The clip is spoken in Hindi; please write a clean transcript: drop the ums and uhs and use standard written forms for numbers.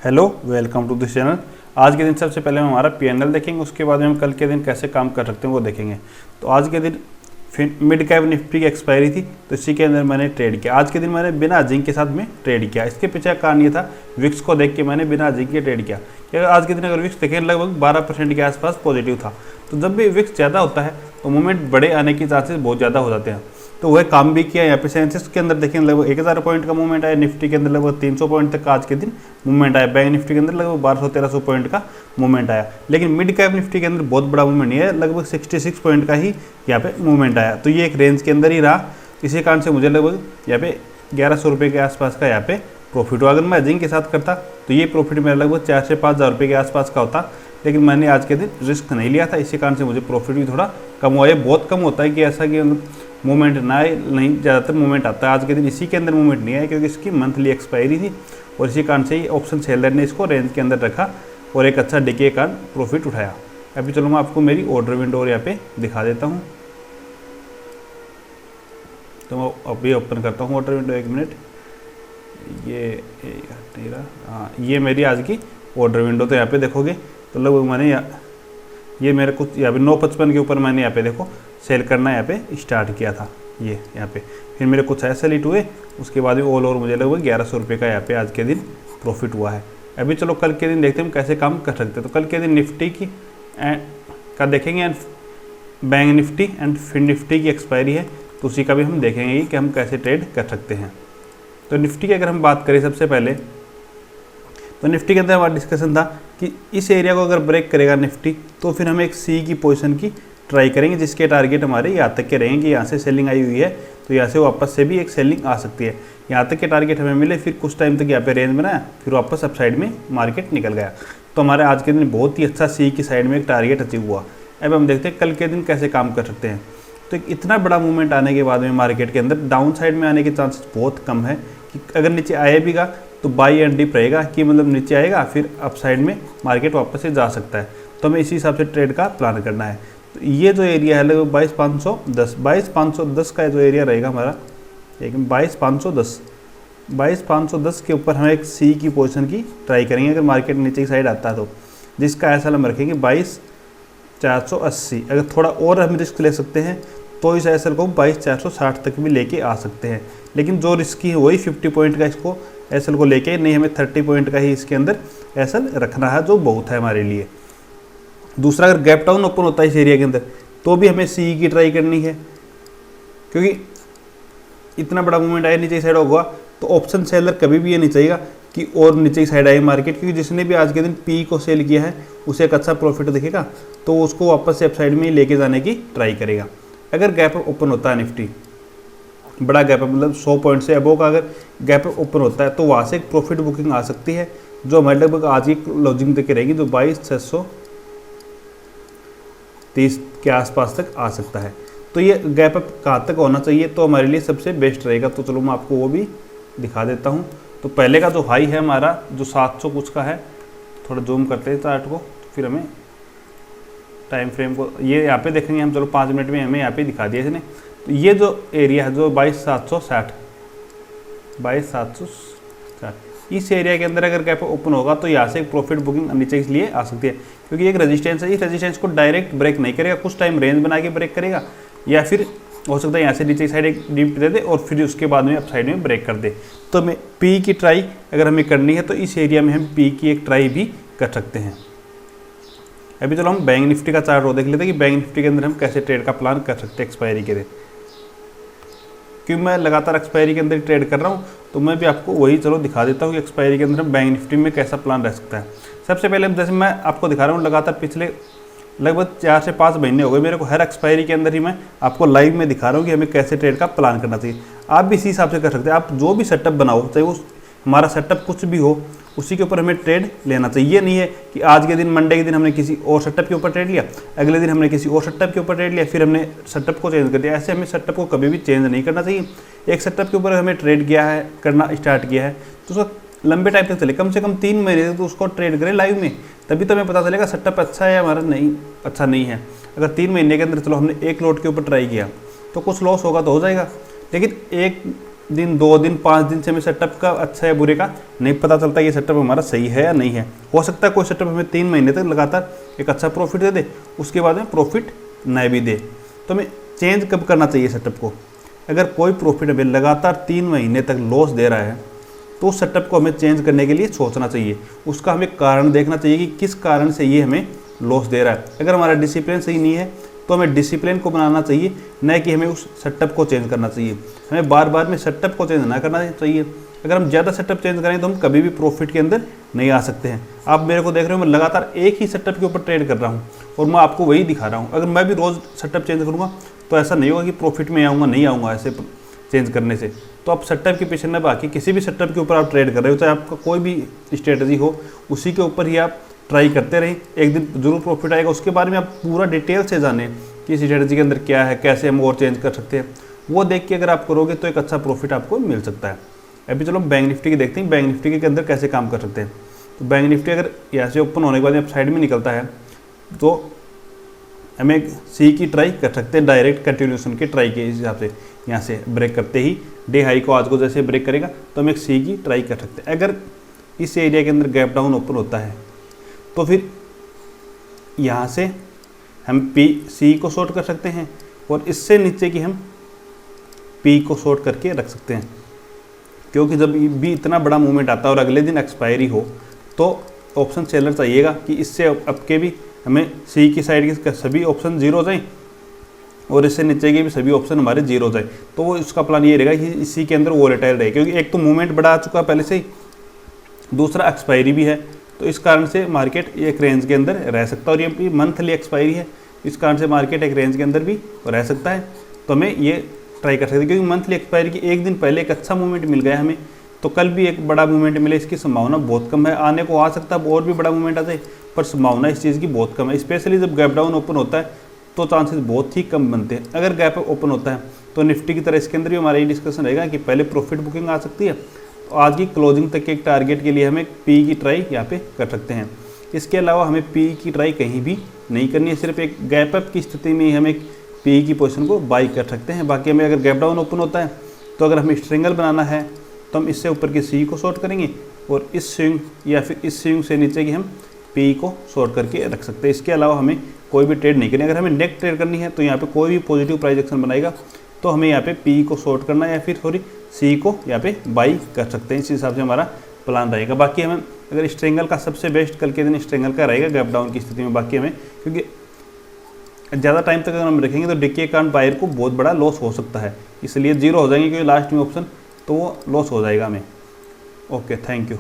Hello, welcome to this channel. आज के दिन सबसे पहले हम हमारा पीएनएल देखेंगे, उसके बाद में हम कल के दिन कैसे काम कर सकते हैं वो देखेंगे। तो आज के दिन फिर मिड कैप निफ्टी की एक्सपायरी थी, तो इसी के अंदर मैंने ट्रेड किया। आज के दिन मैंने बिना जिंक के साथ में ट्रेड किया। इसके पीछे का कारण ये था, विक्स को देख के मैंने बिना जिंक के ट्रेड किया। कि आज के दिन अगर विक्स देखें लगभग 12% के आसपास पॉजिटिव था। तो जब भी विक्स ज़्यादा होता है तो मूवमेंट बड़े आने के चांसेस बहुत ज़्यादा हो जाते हैं। तो वह काम भी किया। यहाँ पे सेंसेक्स के अंदर देखें लगभग 1000 पॉइंट का मूवमेंट आया, निफ्टी के अंदर लगभग 300 पॉइंट तक का आज के दिन मूवमेंट आया, बैंक निफ्टी के अंदर लगभग 1200-1300 पॉइंट का मूवमेंट आया। लेकिन मिड कैप निफ्टी के अंदर बहुत बड़ा मूवमेंट नहीं है, लगभग 66 पॉइंट का ही यहाँ पे मूवमेंट आया। तो ये एक रेंज के अंदर ही रहा। इसी कारण से मुझे लगभग यहाँ पे 1100 रुपये के आसपास का यहाँ पे प्रॉफिट हुआ। अगर मैं जिंक के साथ करता तो ये प्रॉफिट मेरा लगभग 4 से 5 हज़ार रुपये के आसपास का होता, लेकिन मैंने आज के दिन रिस्क नहीं लिया था। इसी कारण से मुझे प्रॉफिट भी थोड़ा कम हुआ। ये बहुत कम होता है कि ऐसा कि मूवमेंट ना आए, नहीं ज़्यादातर मूवमेंट आता है। आज के दिन इसी के अंदर मूवमेंट नहीं आया क्योंकि इसकी मंथली एक्सपायरी थी और इसी कारण से ही ऑप्शन सेलर ने इसको रेंज के अंदर रखा और एक अच्छा डिके कारण प्रॉफिट उठाया। अभी चलो मैं आपको मेरी ऑर्डर विंडो और यहाँ पे दिखा देता हूँ। तो मैं अभी ओपन करता हूँ ऑर्डर विंडो, 1 मिनट। ये हाँ, ये मेरी आज की ऑर्डर विंडो। तो यहाँ पे देखोगे तो लगभग मैंने ये मेरे कुछ यहाँ पे 955 के ऊपर मैंने यहाँ पे देखो सेल करना यहाँ पे स्टार्ट किया था। ये यहाँ पे फिर मेरे कुछ ऐसे लीट हुए, उसके बाद भी ऑल ओवर मुझे लगभग 1100 रुपये का यहाँ पे आज के दिन प्रॉफिट हुआ है। अभी चलो कल के दिन देखते हैं हम कैसे काम कर सकते हैं। तो कल के दिन निफ्टी की का देखेंगे and bank Nifty and Fin Nifty की एक्सपायरी है, तो उसी का भी हम देखेंगे कि हम कैसे ट्रेड कर सकते हैं। तो निफ्टी की अगर हम बात करें सबसे पहले, तो निफ्टी के अंदर हमारा डिस्कशन था कि इस एरिया को अगर ब्रेक करेगा निफ्टी तो फिर हम एक सी की पोजीशन की ट्राई करेंगे, जिसके टारगेट हमारे यहाँ तक के रहेंगे। यहाँ से सेलिंग आई हुई है तो यहाँ से वापस से भी एक सेलिंग आ सकती है। यहाँ तक के टारगेट हमें मिले, फिर कुछ टाइम तक यहाँ पे रेंज बनाया, फिर वापस अप साइड में मार्केट निकल गया। तो हमारे आज के दिन बहुत ही अच्छा सी की साइड में एक टारगेट अचीव हुआ। अब हम देखते हैं कल के दिन कैसे काम कर सकते हैं। तो इतना बड़ा मूवमेंट आने के बाद में मार्केट के अंदर डाउन साइड में आने के चांसेस बहुत कम है कि अगर नीचे आए भी गा तो बाई एंड डिप रहेगा, कि मतलब नीचे आएगा फिर अप साइड में मार्केट वापस से जा सकता है। तो हमें इसी हिसाब से ट्रेड का प्लान करना है। तो ये जो एरिया है लगभग 22,510 का जो एरिया रहेगा हमारा, लेकिन 22,510 के ऊपर हम एक सी की पोजीशन की ट्राई करेंगे अगर मार्केट नीचे की साइड आता है तो, जिसका ऐसा हम रखेंगे 22,480। अगर थोड़ा और हम रिस्क ले सकते हैं तो इस एसएल को 22,460 तक भी लेके आ सकते हैं। लेकिन जो रिस्की है वही 50 पॉइंट का इसको एसएल को लेके, नहीं हमें 30 पॉइंट का ही इसके अंदर एसएल रखना है, जो बहुत है हमारे लिए। दूसरा, अगर गैप डाउन ओपन होता है इस एरिया के अंदर तो भी हमें सी की ट्राई करनी है, क्योंकि इतना बड़ा मूवमेंट आया नीचे की साइड होगा तो ऑप्शन सेलर कभी भी ये नहीं चाहिएगा कि और नीचे की साइड आए मार्केट, क्योंकि जिसने भी आज के दिन पी को सेल किया है उसे एक अच्छा प्रॉफिट दिखेगा तो उसको वापस से अप साइड में ही लेके जाने की ट्राई करेगा। अगर गैप ओपन होता है निफ्टी, बड़ा गैप मतलब 100 पॉइंट से अबोव का अगर गैप ओपन होता है तो वहाँ से एक प्रॉफिट बुकिंग आ सकती है, जो हमारे लगभग आज की क्लोजिंग तक रहेगी, जो 22,630 के आसपास तक आ सकता है। तो ये गैप अप कहाँ तक होना चाहिए तो हमारे लिए सबसे बेस्ट रहेगा। तो चलो मैं आपको वो भी दिखा देता हूँ। तो पहले का जो हाई है हमारा, जो 700 कुछ का है, थोड़ा जूम करते हैं चार्ट को, फिर हमें टाइम फ्रेम को ये यहाँ पे देखेंगे हम। चलो 5 मिनट में हमें यहाँ पे दिखा दिया इसने। तो ये जो एरिया है जो 22,760 इस एरिया के अंदर अगर गैप ओपन होगा तो यहाँ से एक प्रॉफिट बुकिंग नीचे इसलिए आ सकती है क्योंकि एक रेजिस्टेंस है। इस रेजिस्टेंस को डायरेक्ट ब्रेक नहीं करेगा, कुछ टाइम रेंज बना के ब्रेक करेगा, या फिर हो सकता है यहाँ से नीचे की साइड एक डीप दे दे और फिर उसके बाद में अप साइड में ब्रेक कर दे। तो हमें पी की ट्राई अगर हमें करनी है तो इस एरिया में हम पी की एक ट्राई भी कर सकते हैं। अभी चलो हम बैंक निफ्टी का चार्ट देख लेते हैं कि बैंक निफ्टी के अंदर हम कैसे ट्रेड का प्लान कर सकते हैं एक्सपायरी के दिन। क्योंकि मैं लगातार एक्सपायरी के अंदर ट्रेड कर रहा हूँ तो मैं भी आपको वही चलो दिखा देता हूँ कि एक्सपायरी के अंदर हम बैंक निफ्टी में कैसा प्लान रह सकता है। सबसे पहले जैसे मैं आपको दिखा रहा हूँ, लगातार पिछले लगभग 4 से 5 महीने हो गए मेरे को हर एक्सपायरी के अंदर ही मैं आपको लाइव में दिखा रहा हूँ कि हमें कैसे ट्रेड का प्लान करना चाहिए। आप भी इसी हिसाब से कर सकते हैं। आप जो भी सेटअप बनाओ, चाहे वो हमारा सेटअप कुछ भी हो, उसी के ऊपर हमें ट्रेड लेना चाहिए। ये नहीं है कि आज के दिन मंडे के दिन हमने किसी और सेटअप के ऊपर ट्रेड लिया, अगले दिन हमने किसी और सेटअप के ऊपर ट्रेड लिया, फिर हमने सेटअप को चेंज कर दिया। ऐसे हमें सेटअप को कभी भी चेंज नहीं करना चाहिए। एक सेटअप के ऊपर हमें ट्रेड किया है, करना स्टार्ट किया है तो उसका लंबे टाइम तक चले, कम से कम 3 महीने तक तो उसको ट्रेड करें लाइव में, तभी तो हमें पता चलेगा सेटअप अच्छा है हमारा नहीं अच्छा नहीं है। अगर 3 महीने के अंदर चलो हमने एक लोट के ऊपर ट्राई किया तो कुछ लॉस होगा तो हो जाएगा, लेकिन एक दिन, 2 दिन, 5 दिन से हमें सेटअप का अच्छा है बुरे का नहीं पता चलता ये सेटअप हमारा सही है या नहीं है। हो सकता है कोई सेटअप हमें 3 महीने तक लगातार एक अच्छा प्रॉफिट दे दे, उसके बाद में प्रॉफिट न भी दे। तो हमें चेंज कब करना चाहिए सेटअप को? अगर कोई प्रॉफिट हमें लगातार 3 महीने तक लॉस दे रहा है तो उस सेटअप को हमें चेंज करने के लिए सोचना चाहिए। उसका हमें कारण देखना चाहिए कि किस कारण से ये हमें लॉस दे रहा है। अगर हमारा डिसिप्लिन सही नहीं है तो हमें डिसिप्लिन को बनाना चाहिए, न कि हमें उस सेटअप को चेंज करना चाहिए। हमें बार बार में सेटअप को चेंज ना करना चाहिए। अगर हम ज़्यादा सेटअप चेंज करें तो हम कभी भी प्रॉफिट के अंदर नहीं आ सकते हैं। आप मेरे को देख रहे हो, मैं लगातार एक ही सेटअप के ऊपर ट्रेड कर रहा हूँ और मैं आपको वही दिखा रहा हूँ। अगर मैं भी रोज़ सेटअप चेंज करूँगा तो ऐसा नहीं होगा कि प्रॉफिट में आऊँगा, नहीं आऊँगा ऐसे चेंज करने से। तो आप सेटअप के पीछे न बाकी किसी भी सेटअप के ऊपर आप ट्रेड कर रहे हो, चाहे आपका कोई भी स्ट्रेटजी हो, उसी के ऊपर ही आप ट्राई करते रहें। एक दिन जरूर प्रॉफिट आएगा, उसके बारे में आप पूरा डिटेल से जानें कि इस स्ट्रेटजी के अंदर क्या है, कैसे हम और चेंज कर सकते हैं। वो देख के अगर आप करोगे तो एक अच्छा प्रॉफिट आपको मिल सकता है। अभी चलो बैंक निफ्टी की देखते हैं, बैंक निफ्टी के अंदर कैसे काम कर सकते हैं। तो बैंक निफ्टी अगर यहाँ से ओपन होने के बाद साइड में निकलता है तो हमें सी की ट्राई कर सकते हैं, डायरेक्ट कंटिन्यूशन की ट्राई के हिसाब से। यहाँ से ब्रेक करते ही डे हाई को आज को जैसे ब्रेक करेगा तो हम एक सी की ट्राई कर सकते हैं। अगर इस एरिया के अंदर गैप डाउन ओपन होता है तो फिर यहाँ से हम पी सी को शॉर्ट कर सकते हैं और इससे नीचे की हम पी को शॉर्ट करके रख सकते हैं। क्योंकि जब भी इतना बड़ा मूवमेंट आता है और अगले दिन एक्सपायरी हो तो ऑप्शन सेलर चाहिएगा कि इससे अब के भी हमें सी की साइड के सभी ऑप्शन जीरो हो जाएं और इससे नीचे के भी सभी ऑप्शन हमारे जीरो हो जाए। तो वो उसका प्लान ये रहेगा कि इसी के अंदर वोलेटाइल रहे, क्योंकि एक तो मूवमेंट बड़ा आ चुका है पहले से ही, दूसरा एक्सपायरी भी है। तो इस कारण से मार्केट एक रेंज के अंदर रह सकता है और ये मंथली एक्सपायरी है, इस कारण से मार्केट एक रेंज के अंदर भी रह सकता है। तो हमें ये ट्राई कर सकते हैं, क्योंकि मंथली एक्सपायरी की एक दिन पहले एक अच्छा मूवमेंट मिल गया हमें, तो कल भी एक बड़ा मूवमेंट मिले इसकी संभावना बहुत कम है। आने को आ सकता है और भी बड़ा मूवमेंट आ जाए, पर संभावना इस चीज़ की बहुत कम है। स्पेशली जब गैप डाउन ओपन होता है तो चांसेस बहुत ही कम बनते हैं। अगर गैप ओपन होता है तो निफ्टी की तरह इसके अंदर भी हमारा ये डिस्कशन रहेगा कि पहले प्रॉफिट बुकिंग आ सकती है, तो आज की क्लोजिंग तक के एक टारगेट के लिए हमें पी की ट्राई यहाँ पे कर सकते हैं। इसके अलावा हमें पी की ट्राई कहीं भी नहीं करनी है, सिर्फ एक गैप अप की स्थिति में ही हम एक पी की पोजीशन को बाई कर सकते हैं। बाकी हमें अगर गैप डाउन ओपन होता है तो अगर हमें स्ट्रिंगल बनाना है तो हम इससे ऊपर की सी को शॉर्ट करेंगे और इस स्विंग या फिर इस स्विंग से नीचे की हम पी को शॉर्ट करके रख सकते हैं। इसके अलावा हमें कोई भी ट्रेड नहीं करनी। अगर हमें नेट ट्रेड करनी है तो यहाँ पे कोई भी पॉजिटिव प्राइस एक्शन बनाएगा तो हमें यहाँ पे पी को शॉर्ट करना है या फिर सॉरी सी को यहाँ पे बाई कर सकते हैं। इस हिसाब से हमारा प्लान रहेगा। बाकी हमें अगर स्ट्रेंगल का सबसे बेस्ट कल के दिन स्ट्रेंगल का रहेगा गैप डाउन की स्थिति में। बाकी हमें क्योंकि ज़्यादा टाइम तक अगर हम रखेंगे तो डिके कारण बायर को बहुत बड़ा लॉस हो सकता है, इसलिए जीरो हो जाएंगे क्योंकि लास्ट में ऑप्शन तो वो लॉस हो जाएगा हमें। Okay, thank you.